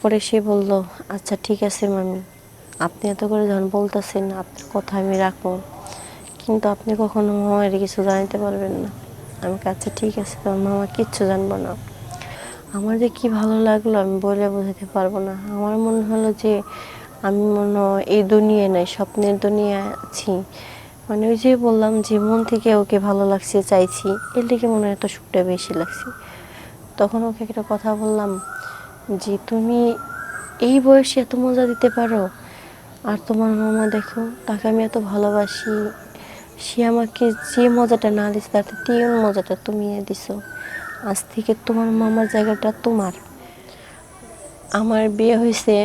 পরে সে বলল, আচ্ছা ঠিক আছে মামি, আপনি এত করে যখন বলতেছেন আপনার কথা আমি রাখবো, কিন্তু আপনি কখনো মামার কিছু জানাতে পারবেন না। আমি আচ্ছা ঠিক আছে, তোমার মামা কিচ্ছু জানবো না। আমার যে কি ভালো লাগলো আমি বলে বোঝাতে পারবো না। আমার মনে হলো যে আমি মনে হয় এই দুনিয়ায় নাই, স্বপ্নের দুনিয়ায় আছি। মানে ওই যে বললাম যে মন থেকে ওকে ভালো লাগছে, চাইছি, এর দিকে মনে হয় এত সুখটা বেশি লাগছে। তখন ওকে একটা কথা বললাম যে তুমি এই বয়সে এত মজা দিতে পারো, আর তোমার মামা দেখো, তাকে আমি এত ভালোবাসি, সে আমাকে যে মজাটা না দিচ্ছে তাতে 3 মজাটা তুমি দিছো। আজ থেকে তোমার মামার জায়গাটা তোমার। আমার বিয়ে হয়েছে,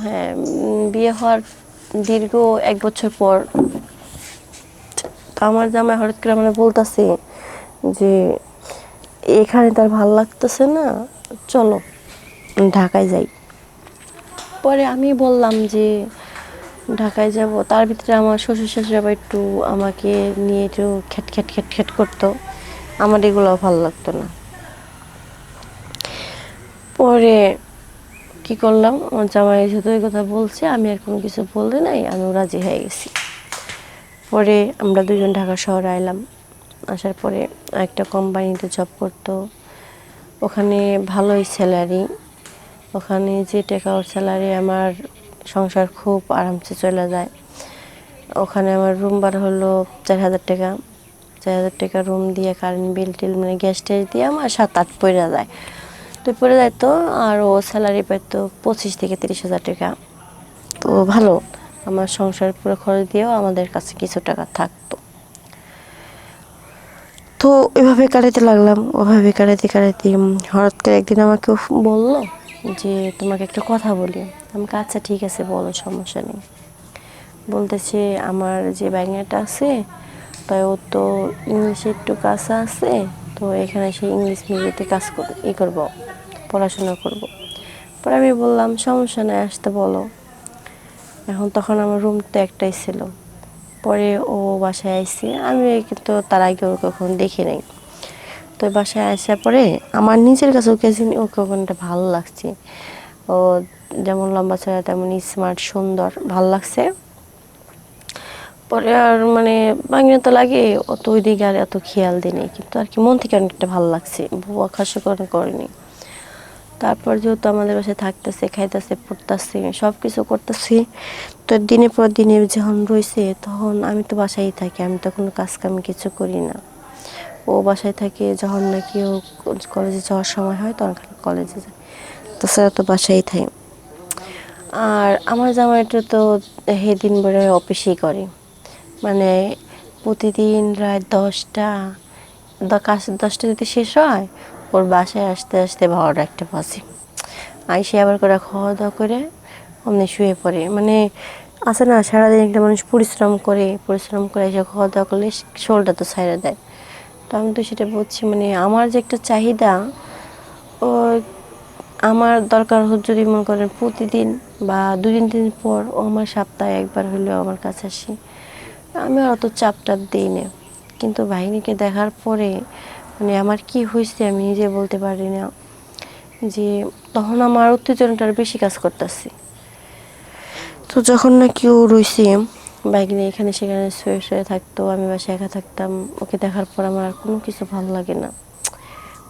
হ্যাঁ, বিয়ে হওয়ার দীর্ঘ 1 বছর পর তো আমার জামাই হঠাৎ করে আমার বলতেছে যে এখানে তার ভালো লাগতেছে না, চলো ঢাকায় যাই। পরে আমি বললাম যে ঢাকায় যাব। তার ভিতরে আমার শ্বশুর শাশুড়ি আবার একটু আমাকে নিয়ে একটু খ্যাট খ্যাট খ্যাট খ্যাট করতো, আমার এগুলো ভালো লাগতো না। পরে কি করলাম, আমার জামাই যেহেতু এই কথা বলছে, আমি আর কোনো কিছু বলতে নাই, আমিও রাজি হয়ে গেছি। পরে আমরা দুজন ঢাকা শহরে আইলাম। আসার পরে একটা কোম্পানিতে জব করতো, ওখানে ভালোই স্যালারি, ওখানে যে টাকা ওর স্যালারি আমার সংসার খুব আরামসে চলে যায়। ওখানে আমার রুম ভাড়া হলো 4,000 টাকা। 4,000 টাকা রুম দিয়ে কারেন্ট বিল টিল মানে গ্যাস ট্যাস দিয়ে আমার 7-8 পড়ে যায়, তো পড়ে যাইতো। আর ও স্যালারি পাইতো 25 থেকে 30 হাজার টাকা। তো ভালো, আমার সংসার পুরো খরচ দিয়েও আমাদের কাছে কিছু টাকা থাকতো। তো এভাবে কাটাতে লাগলাম, ওভাবে কাটাতে কাটাতে হঠাৎ করে একদিন আমাকে বললো যে তোমাকে একটা কথা বলি। আমাকে আচ্ছা ঠিক আছে বলো, সমস্যা নেই। বলতেছে আমার যে ব্যাঙাটা আছে, তাই ও তো ইংলিশে একটু কাঁচা আছে, তো এখানে সে ইংলিশ মিডিয়াতে কাজ করবো, পড়াশোনা করব। পরে আমি বললাম সমস্যা নেই, আসতে বলো। এখন তখন আমার রুমটা একটাই ছিল। পরে ও বাসায় আইসে, আমি কিন্তু তার আগে ওকে কখন দেখি নাই। তো বাসায় আসার পরে আমার নিজের কাছে ওকে ওখানটা ভালো লাগছে। ও যেমন লম্বা ছেলে তেমন স্মার্ট, সুন্দর, ভালো লাগছে। পরে আর মানে বাংলা তো লাগে, অত ওই দিকে আর এত খেয়াল দিই, কিন্তু আর কি মন থেকে অনেকটা ভালো লাগছে, বুয়া খাসা করেনি। তারপর যেহেতু আমাদের বাসায় থাকতেছে, খাইতেছে, পড়তেছে, সব কিছু করতেছি, তো দিনের পর দিনে যখন রয়েছে তখন আমি তো বাসায় থাকি, আমি তো কোনো কাজ কাম কিছু করি না। ও বাসায় থাকে, যখন নাকি ও কলেজে যাওয়ার সময় হয় তখন খালি কলেজে যায়, তাছাড়া তো বাসায় থাকে। আর আমার জামাইটা তো দিন ভরে অফিসই করে, মানে প্রতিদিন রাত 10টা যদি শেষ হয়, ওর বাসায় আসতে আসতে 12টা 1টা বাজে। আইসে আবার করে খাওয়া দাওয়া করে অমনি শুয়ে পড়ে। মানে আছে না, সারাদিন একটা মানুষ পরিশ্রম করে এসে খাওয়া দাওয়া করলে শরীরটা তো ছাইড়া দেয়। তো আমি তো সেটা বলছি, মানে আমার যে একটা চাহিদা, ও আমার দরকার যদি মনে করেন প্রতিদিন বা 2-3 দিন পর ও আমার সপ্তাহে একবার হলেও আমার কাছে আসে, আমি অত চাপ টাপ দিই না। কিন্তু বাহিনীকে দেখার পরে মানে আমার কি হয়েছে আমি নিজে বলতে পারি না, যে তখন আমার উত্তেজনাটা বেশি কাজ করতেছে। তো যখন নাকি ও রয়েছে বাইক নিয়ে এখানে সেখানে শুয়ে শুয়ে থাকতো, আমি বাসায় একা থাকতাম, ওকে দেখার পর আমার আর কোনো কিছু ভালো লাগে না।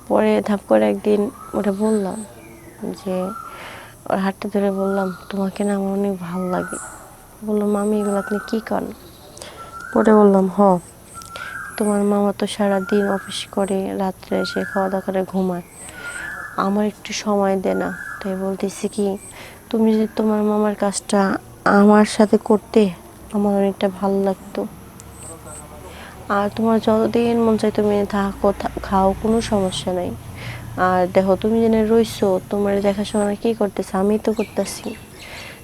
পরে ধাপ করে একদিন ওটা বললাম, যে ওর হাতটা ধরে বললাম তোমাকে না আমার অনেক ভালো লাগে। বললো মামি এগুলো আপনি কী করেন? পরে বললাম তোমার মামা তো সারাদিন অফিস করে, রাত্রে এসে খাওয়া দাওয়া করে ঘুমায়, আমার একটু সময় দে না। তাই বলতেছি কি, তুমি যদি তোমার মামার কাজটা আমার সাথে করতে আমার অনেকটা ভালো লাগতো। আর তোমার যতদিন মন চাই তুমি থাকো, খাও, কোনো সমস্যা নাই। আর দেখো তুমি যেন রইছো, তোমার দেখাশোনা কি করতেছে, আমি তো করতেছি।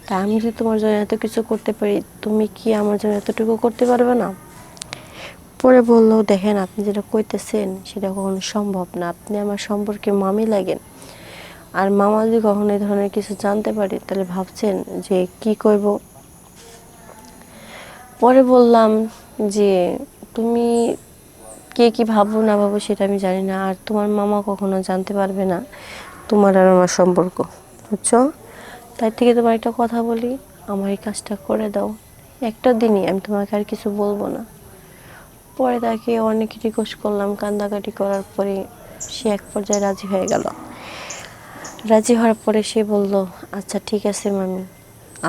তা আমি যদি তোমার জন্য এত কিছু করতে পারি, তুমি কি আমার জন্য এতটুকু করতে পারবে না? পরে বললো দেখেন আপনি যেটা কইতেছেন সেটা কখনো সম্ভব না, আপনি আমার সম্পর্কে মামি লাগেন। আর মামা যদি কখনো এই ধরনের কিছু জানতে পারে তাহলে ভাবছেন যে কি করব। পরে বললাম যে তুমি কে কি ভাবো না ভাবো সেটা আমি জানি না, আর তোমার মামা কখনো জানতে পারবে না তোমার আর আমার সম্পর্ক। বুঝছো? তাই থেকে তোমার একটা কথা বলি, আমার এই কাজটা করে দাও, একটা দিনই, আমি তোমাকে আর কিছু বলবো না। পরে তাকে অনেক রিকোয়েস্ট করলাম, কান্দাকাটি করার পরে সে এক পর্যায়ে রাজি হয়ে গেল। রাজি হওয়ার পরে সে বলল, আচ্ছা ঠিক আছে মামি,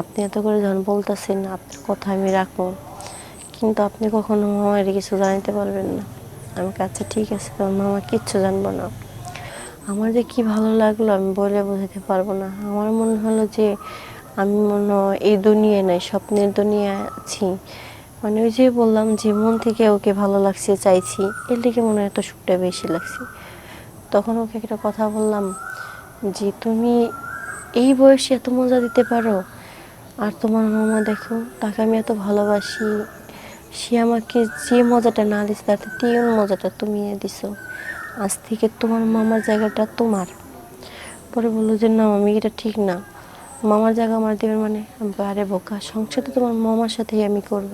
আপনি এত করে যখন বলতেছেন আপনার কথা আমি রাখবো, কিন্তু আপনি কখনো মামার কিছু জানাতে পারবেন না। আমি আচ্ছা ঠিক আছে, তোমার মামা কিচ্ছু জানবো না। আমার যে কি ভালো লাগলো আমি বলে বোঝাতে পারবো না। আমার মনে হলো যে আমি মনে হয় এই দুনিয়ায় নাই, স্বপ্নের দুনিয়ায় আছি। মানে ওই যে বললাম যে মন থেকে ওকে ভালো লাগছে, চাইছি, এর দিকে মনে হয় এত সুখটা বেশি লাগছে। তখন ওকে একটা কথা বললাম যে তুমি এই বয়সে এত মজা দিতে পারো, আর তোমার মামা দেখো, তাকে আমি এত ভালোবাসি, সে আমাকে যে মজাটা না দিচ্ছে তাতে 3 মজাটা তুমি দিছো। আজ থেকে তোমার মামার জায়গাটা তোমার। পরে বললো যে না মামি, এটা ঠিক না, মামার জায়গা আমার দেবেন মানে? আমি বললাম, আরে বোকা, সংসার তো তোমার মামার সাথেই আমি করব,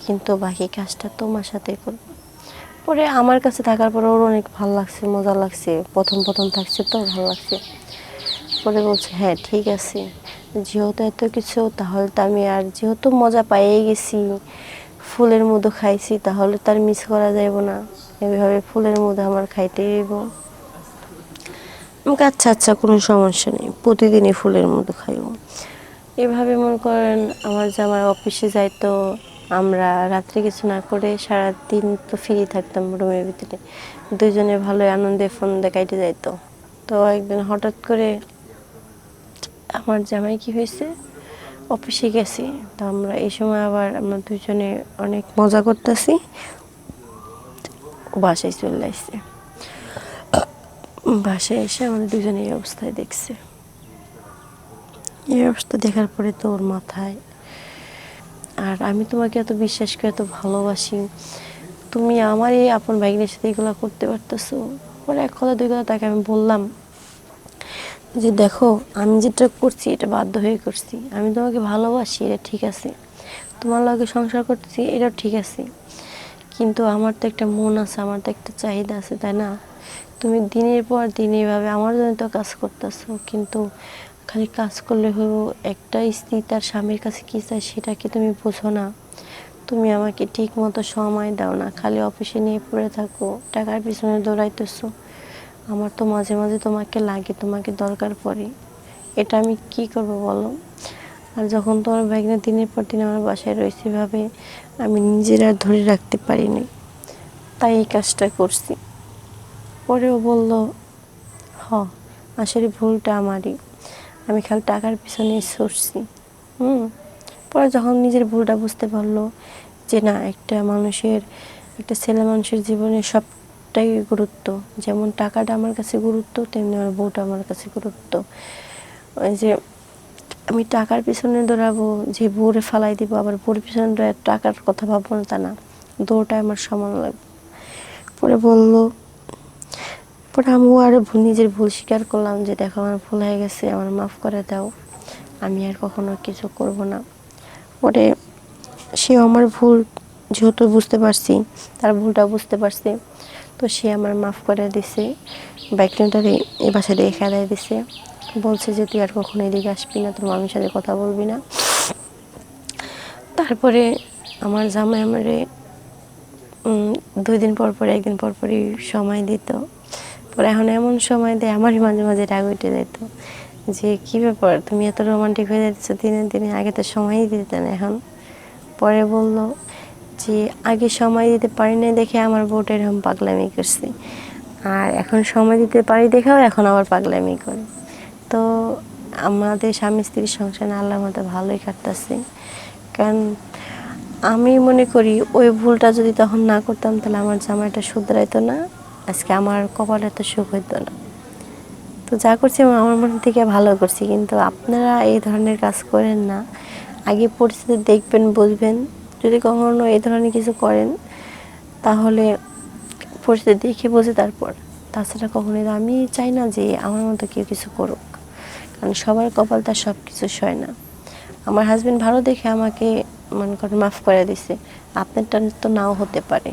কিন্তু বাকি কাজটা তোমার সাথেই করব। পরে আমার কাছে থাকার পর ওর অনেক ভালো লাগছে, মজা লাগছে, প্রথম প্রথম থাকছে তো ভালো লাগছে। পরে বলছে হ্যাঁ ঠিক আছে, যেহেতু এত কিছু, তাহলে তো আমি, আর যেহেতু মজা পাইয়ে গেছি, ফুলের মধু খাইছি, তাহলে তার মিস করা যাইব না, এইভাবে ফুলের মধু আমার খাইতে হইব। আমাকে আচ্ছা আচ্ছা, কোনো সমস্যা নেই, প্রতিদিনই ফুলের মধু খাইব। এভাবে মনে করেন আমার জামাই অফিসে যাইতো, আমরা রাত্রে কিছু না করে সারাদিন তো ফ্রি থাকতাম রুমের ভিতরে, দুজনে ভালোই আনন্দে ফোন দেখাইতে যাইতো। তো একদিন হঠাৎ করে আমার জামাই কি হয়েছে, অফিসে গেছি, তো আমরা এই সময় আবার আমরা দুজনে অনেক মজা করতেছি, বাসায় চলে আসছে। বাসায় এসে আমাদের দুজনে এই অবস্থায় দেখছে। এই অবস্থা দেখার পরে তো ওর মাথায়, আর আমি তোমাকে এত বিশ্বাস করে এত ভালোবাসি, তুমি আমার এই আপন ভাগ্নের সাথে এগুলো করতে পারতেছো? পরে এক কথা দুই কথা তাকে আমি বললাম যে দেখো, আমি যেটা করছি এটা বাধ্য হয়ে করছি, আমি তোমাকে ভালোবাসি এটা ঠিক আছে, তোমার লগে সংসার করতেছি এটা ঠিক আছে, কিন্তু আমার তো একটা মন আছে, আমার তো একটা চাহিদা আছে, তাই না? তুমি দিনের পর দিন এইভাবে আমার জন্য তো কাজ করতেছো, কিন্তু খালি কাজ করলে হইব? একটা স্ত্রী তার স্বামীর কাছে কী চায় সেটা কি তুমি বোঝো না? তুমি আমাকে ঠিক মতো সময় দাও না, খালি অফিসে নিয়ে পড়ে থাকো, টাকার পিছনে দৌড়াইতেছো। আমার তো মাঝে মাঝে তোমাকে লাগে, তোমাকে দরকার পড়ে, এটা আমি কি করব বলো? আর যখন তোমার ভাগ্নে দিনের পর দিন আমার বাসায় রয়েছে, এভাবে আমি নিজের আর ধরে রাখতে পারিনি, তাই এই কাজটা করছি। পরেও বলল হ, আসলে ভুলটা আমারই, আমি খালি টাকার পিছনে ছুটছি। পরে যখন নিজের ভুলটা বুঝতে পারলো যে না, একটা মানুষের, একটা ছেলে মানুষের জীবনে সবটাই গুরুত্ব, যেমন টাকাটা আমার কাছে গুরুত্ব, তেমনি আমার বউটা আমার কাছে গুরুত্ব। ওই যে আমি টাকার পিছনে দৌড়াবো, যে বউরে ফালাই দিব, আবার বউর পিছনে টাকার কথা ভাববো না, তা না, দৌড়টাই আমার সমান লাগবে। পরে বললো, পরে আমিও আর নিজের ভুল স্বীকার করলাম যে দেখো আমার ভুল হয়ে গেছে, আমার মাফ করে দাও, আমি আর কখনো কিছু করব না। পরে সে আমার ভুল যেহেতু বুঝতে পারছি, তার ভুলটা বুঝতে পারছি, তো সে আমার মাফ করে দিছে, বাইকটারে এই বাসায় দিয়ে খেলায় দিছে, বলছে যে তুই আর কখনো এদিকে আসবি না, তোর মামির সাথে কথা বলবি না। তারপরে আমার জামাই আমারে 2 দিন পর পর, 1 দিন পর পরই সময় দিত। পরে এখন এমন সময় দেয় আমারই মাঝে মাঝে রাগ উঠে যেত যে কী ব্যাপার, তুমি এত রোমান্টিক হয়ে যাচ্ছ দিনে দিনে, আগে তো সময়ই দিতে না এখন। পরে বলল যে আগে সময় দিতে পারি না দেখে আমার বউটা এরকম পাগলামি করছে, আর এখন সময় দিতে পারি দেখাও এখন আবার পাগলামি করে। তো আমাদের স্বামী স্ত্রীর সংসার আল্লাহর মতো ভালোই কাটতেছে। কারণ আমি মনে করি ওই ভুলটা যদি তখন না করতাম, তাহলে আমার জামাইটা শুধরাইতো না, আজকে আমার কপালে এত সুখ হইতো না। তো যা করছি আমার মন থেকে ভালো করছি, কিন্তু আপনারা এই ধরনের কাজ করেন না, আগে পরিস্থিতি দেখবেন, বুঝবেন, যদি কখনো এই ধরনের কিছু করেন তাহলে পরিস্থিতি দেখে বুঝে তারপর। তাছাড়া কখনোই আমি চাই না যে আমার মতো কেউ কিছু করুক, কারণ সবার কপাল তার সব কিছু সয় না। আমার হাজবেন্ড ভালো দেখে আমাকে মনে করেন মাফ করে দিছে, আপনারটা তো নাও হতে পারে।